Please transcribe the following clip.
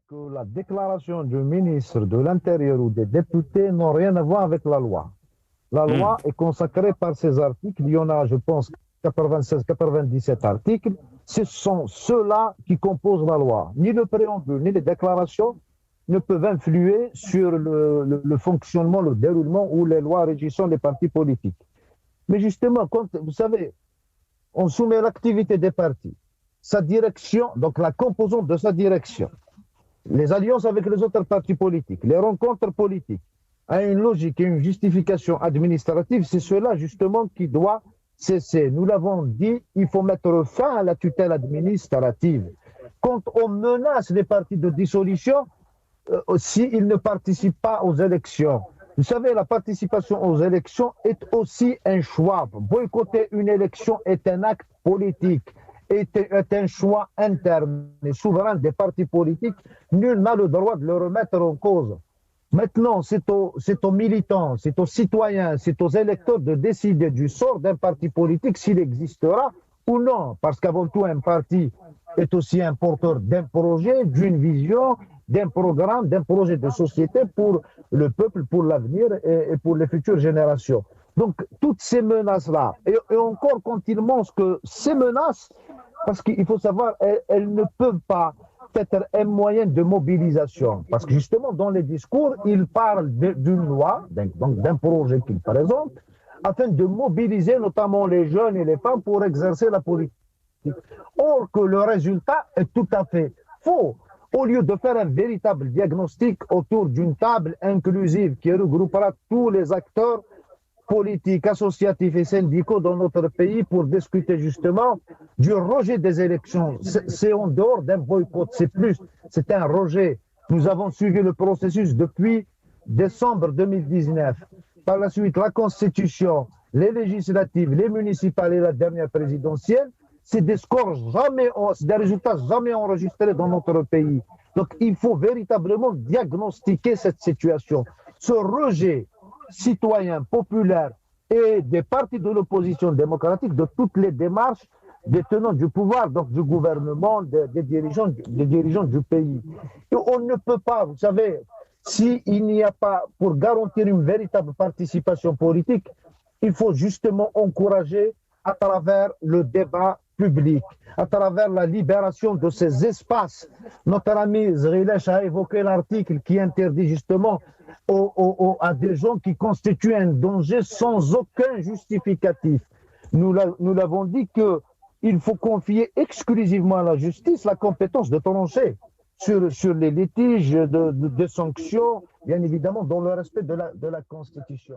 que la déclaration du ministre de l'Intérieur ou des députés n'ont rien à voir avec la loi. La Hmm. loi est consacrée par ces articles. Il y en a, je pense, 96, 97 articles. Ce sont ceux-là qui composent la loi. Ni le préambule, ni les déclarations ne peuvent influer sur le fonctionnement, le déroulement ou les lois régissant les partis politiques. Mais justement, quand, vous savez, on soumet l'activité des partis, sa direction, donc la composante de sa direction, les alliances avec les autres partis politiques, les rencontres politiques, à une logique et une justification administrative, c'est cela justement qui doit cesser. Nous l'avons dit, il faut mettre fin à la tutelle administrative. Quand on menace les partis de dissolution, s'ils ne participent pas aux élections, vous savez, la participation aux élections est aussi un choix. Boycotter une élection est un acte politique, est un choix interne et souverain des partis politiques. Nul n'a le droit de le remettre en cause. Maintenant, c'est aux militants, c'est aux citoyens, c'est aux électeurs de décider du sort d'un parti politique, s'il existera ou non. Parce qu'avant tout, un parti est aussi un porteur d'un projet, d'une vision, d'un programme, d'un projet de société pour le peuple, pour l'avenir et pour les futures générations. Donc, toutes ces menaces-là, et encore quand ils montrent que ces menaces, parce qu'il faut savoir, elles ne peuvent pas être un moyen de mobilisation. Parce que justement, dans les discours, ils parlent d'une loi, donc d'un projet qu'ils présentent, afin de mobiliser notamment les jeunes et les femmes pour exercer la politique. Or que le résultat est tout à fait faux. Au lieu de faire un véritable diagnostic autour d'une table inclusive qui regroupera tous les acteurs politiques, associatifs et syndicaux dans notre pays pour discuter justement du rejet des élections. C'est en dehors d'un boycott, c'est un rejet. Nous avons suivi le processus depuis décembre 2019. Par la suite, la Constitution, les législatives, les municipales et la dernière présidentielle, c'est des scores jamais, des résultats jamais enregistrés dans notre pays. Donc il faut véritablement diagnostiquer cette situation. Ce rejet citoyen, populaire et des partis de l'opposition démocratique de toutes les démarches des tenants du pouvoir, donc du gouvernement, des dirigeants du pays. Et on ne peut pas, vous savez, s'il n'y a pas, pour garantir une véritable participation politique, il faut justement encourager à travers le débat public, à travers la libération de ces espaces. Notre ami Zrilech a évoqué l'article qui interdit justement à des gens qui constituent un danger sans aucun justificatif. Nous l'avons dit qu'il faut confier exclusivement à la justice la compétence de trancher sur les litiges de sanctions, bien évidemment, dans le respect de la Constitution.